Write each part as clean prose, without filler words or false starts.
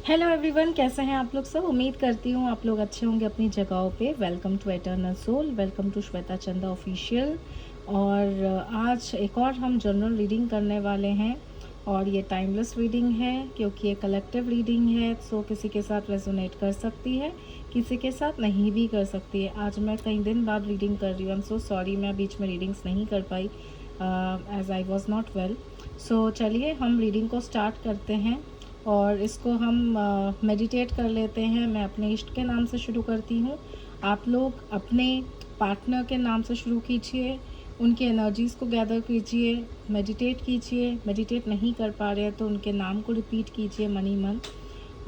Hello everyone, कैसे हैं आप लोग सब। उम्मीद करती हूँ आप लोग अच्छे होंगे अपनी जगहों पे। Welcome to eternal soul, welcome to Shweta Chanda official. और आज एक और हम जनरल रीडिंग करने वाले हैं और ये टाइमलेस रीडिंग है क्योंकि ये कलेक्टिव रीडिंग है। सो किसी के साथ रेजोनेट कर सकती है, किसी के साथ नहीं भी कर सकती है। आज मैं कई दिन बाद रीडिंग कर रही हूँ। आई एम सो सॉरी, मैं बीच में रीडिंग्स नहीं कर पाई as I was not well. So चलिए हम रीडिंग को स्टार्ट करते हैं और इसको हम मेडिटेट कर लेते हैं। मैं अपने इष्ट के नाम से शुरू करती हूँ। आप लोग अपने पार्टनर के नाम से शुरू कीजिए, उनके एनर्जीज़ को गैदर कीजिए, मेडिटेट कीजिए। मेडिटेट नहीं कर पा रहे हैं तो उनके नाम को रिपीट कीजिए मन ही मन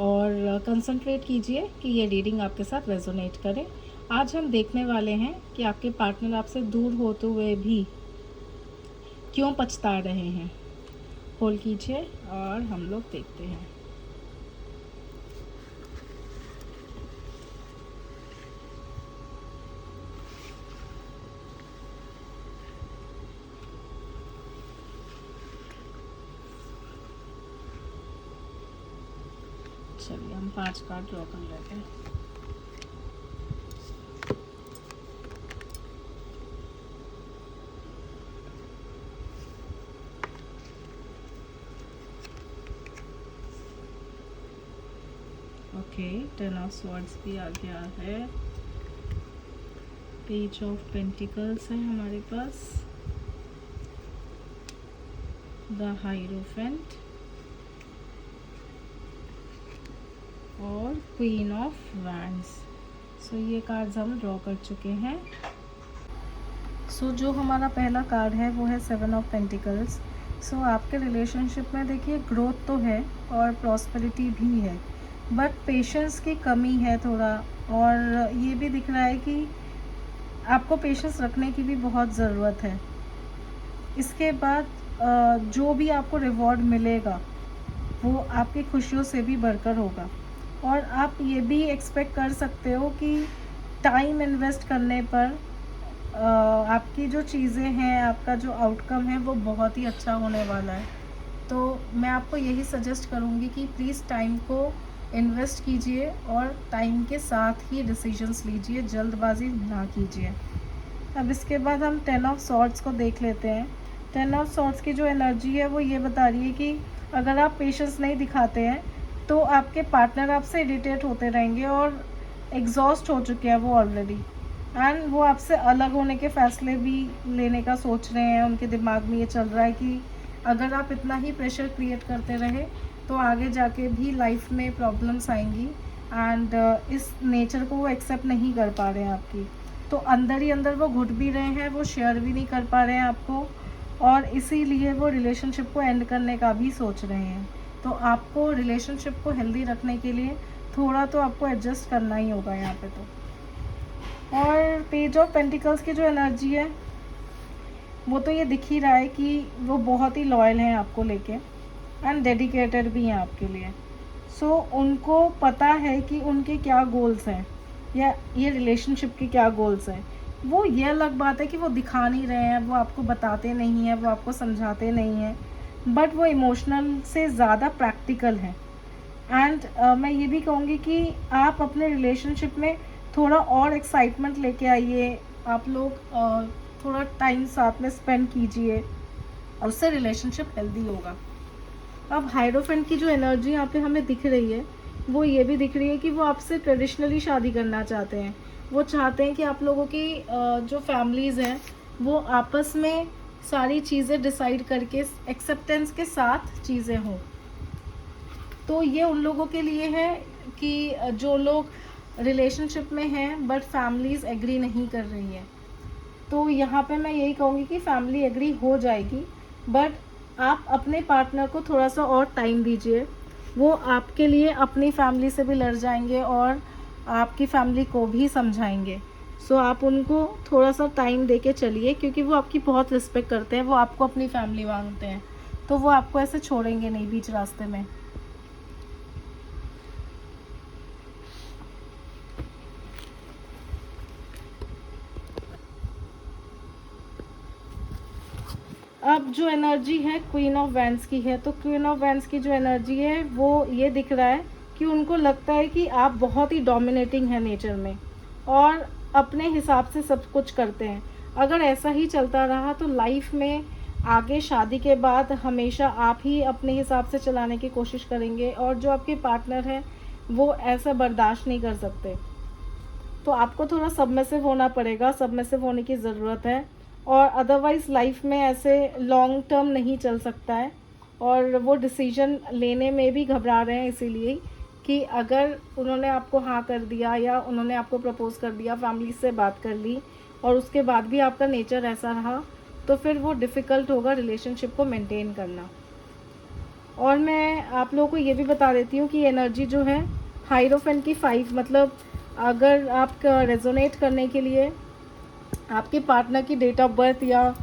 और कंसंट्रेट कीजिए कि ये रीडिंग आपके साथ रेजोनेट करे। आज हम देखने वाले हैं कि आपके पार्टनर आपसे दूर होते हुए भी क्यों पछता रहे हैं। होल्ड कीजिए और हम लोग देखते हैं। चलिए हम 5 कार्ड ड्रॉ कर लेते हैं। ओके, 10 ऑफ स्वॉर्ड्स भी आ गया है। पेज ऑफ पेंटिकल्स है हमारे पास, द हाइरोफेंट और क्वीन ऑफ वैंड्स। सो ये कार्ड्स हम ड्रॉ कर चुके हैं। सो जो हमारा पहला कार्ड है वो है 7 ऑफ पेंटिकल्स। सो आपके रिलेशनशिप में देखिए ग्रोथ तो है और प्रॉस्पेरिटी भी है, बट पेशेंस की कमी है थोड़ा। और ये भी दिख रहा है कि आपको पेशेंस रखने की भी बहुत ज़रूरत है। इसके बाद जो भी आपको रिवॉर्ड मिलेगा वो आपकी खुशियों से भी बढ़कर होगा। और आप ये भी एक्सपेक्ट कर सकते हो कि टाइम इन्वेस्ट करने पर आपकी जो चीज़ें हैं, आपका जो आउटकम है वो बहुत ही अच्छा होने वाला है। तो मैं आपको यही सजेस्ट करूँगी कि प्लीज़ टाइम को इन्वेस्ट कीजिए और टाइम के साथ ही डिसीजंस लीजिए, जल्दबाजी ना कीजिए। अब इसके बाद हम 10 ऑफ सॉर्ड्स को देख लेते हैं। 10 ऑफ सॉर्ड्स की जो एनर्जी है वो ये बता रही है कि अगर आप पेशेंस नहीं दिखाते हैं तो आपके पार्टनर आपसे इरिटेट होते रहेंगे और एग्जॉस्ट हो चुके हैं वो ऑलरेडी। एंड वो आपसे अलग होने के फैसले भी लेने का सोच रहे हैं। उनके दिमाग में ये चल रहा है कि अगर आप इतना ही प्रेशर क्रिएट करते रहे तो आगे जाके भी लाइफ में प्रॉब्लम्स आएंगी। एंड इस नेचर को वो एक्सेप्ट नहीं कर पा रहे हैं आपकी। तो अंदर ही अंदर वो घुट भी रहे हैं, वो शेयर भी नहीं कर पा रहे हैं आपको, और इसीलिए वो रिलेशनशिप को एंड करने का भी सोच रहे हैं। तो आपको रिलेशनशिप को हेल्दी रखने के लिए थोड़ा तो आपको एडजस्ट करना ही होगा यहाँ पे। तो और पेज ऑफ पेंटिकल्स की जो एनर्जी है वो तो ये दिख ही रहा है कि वो बहुत ही लॉयल हैं आपको लेके एंड डेडिकेटेड भी हैं आपके लिए। सो उनको पता है कि उनके क्या गोल्स हैं या ये रिलेशनशिप के क्या गोल्स हैं। वो ये अलग बात है कि वो दिखा नहीं रहे हैं, वो आपको बताते नहीं हैं, वो आपको समझाते नहीं हैं, बट वो इमोशनल से ज़्यादा प्रैक्टिकल हैं। एंड मैं ये भी कहूँगी कि आप अपने रिलेशनशिप में थोड़ा और एक्साइटमेंट लेके आइए। आप लोग थोड़ा टाइम साथ में स्पेंड कीजिए, उससे रिलेशनशिप हेल्दी होगा। अब हाइरोफेंट की जो एनर्जी यहाँ पे हमें दिख रही है वो ये भी दिख रही है कि वो आपसे ट्रेडिशनली शादी करना चाहते हैं। वो चाहते हैं कि आप लोगों की जो फैमिलीज़ हैं वो आपस में सारी चीज़ें डिसाइड करके एक्सेप्टेंस के साथ चीज़ें हों। तो ये उन लोगों के लिए है कि जो लोग रिलेशनशिप में हैं बट फैमिलीज़ एग्री नहीं कर रही हैं। तो यहाँ पे मैं यही कहूँगी कि फैमिली एग्री हो जाएगी, बट आप अपने पार्टनर को थोड़ा सा और टाइम दीजिए। वो आपके लिए अपनी फैमिली से भी लड़ जाएंगे और आपकी फैमिली को भी समझाएंगे। सो आप उनको थोड़ा सा टाइम दे के चलिए, क्योंकि वो आपकी बहुत रिस्पेक्ट करते हैं, वो आपको अपनी फैमिली मानते हैं, तो वो आपको ऐसे छोड़ेंगे नहीं बीच रास्ते में। अब जो एनर्जी है क्वीन ऑफ वैंड्स की है। तो क्वीन ऑफ वैंड्स की जो एनर्जी है वो ये दिख रहा है कि उनको लगता है कि आप बहुत ही डोमिनेटिंग हैं नेचर में और अपने हिसाब से सब कुछ करते हैं। अगर ऐसा ही चलता रहा तो लाइफ में आगे शादी के बाद हमेशा आप ही अपने हिसाब से चलाने की कोशिश करेंगे और जो आपके पार्टनर हैं वो ऐसा बर्दाश्त नहीं कर सकते। तो आपको थोड़ा सबमिसिव होना पड़ेगा, सबमिसिव होने की ज़रूरत है, और अदरवाइज़ लाइफ में ऐसे लॉन्ग टर्म नहीं चल सकता है। और वो डिसीजन लेने में भी घबरा रहे हैं इसीलिए कि अगर उन्होंने आपको हाँ कर दिया या उन्होंने आपको प्रपोज़ कर दिया, फैमिली से बात कर ली और उसके बाद भी आपका नेचर ऐसा रहा, तो फिर वो डिफ़िकल्ट होगा रिलेशनशिप को मेंटेन करना। और मैं आप लोगों को ये भी बता देती हूँ कि एनर्जी जो है हाइरोफेंट की 5, मतलब अगर आप रेजोनेट करने के लिए आपके पार्टनर की डेट ऑफ बर्थ या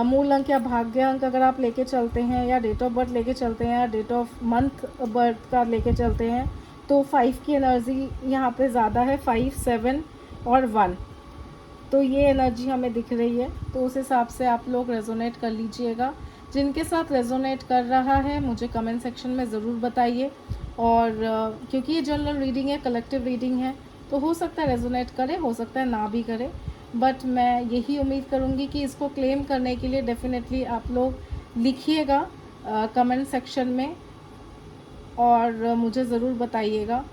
मूल अंक या भाग्य अंक अगर आप लेके चलते हैं या डेट ऑफ बर्थ लेके चलते हैं या डेट ऑफ मंथ बर्थ का लेके चलते हैं, तो 5 की एनर्जी यहाँ पे ज़्यादा है, 5, 7 और 1। तो ये एनर्जी हमें दिख रही है, तो उस हिसाब से आप लोग रेजोनेट कर लीजिएगा। जिनके साथ रेजोनेट कर रहा है मुझे कमेंट सेक्शन में ज़रूर बताइए। और क्योंकि ये जनरल रीडिंग है, कलेक्टिव रीडिंग है, तो हो सकता है रेजोनेट करे, हो सकता है ना भी करे, बट मैं यही उम्मीद करूँगी कि इसको क्लेम करने के लिए डेफिनेटली आप लोग लिखिएगा कमेंट सेक्शन में और मुझे ज़रूर बताइएगा।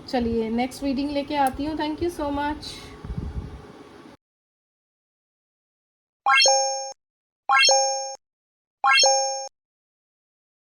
चलिए नेक्स्ट रीडिंग लेके आती हूँ। Thank you so much.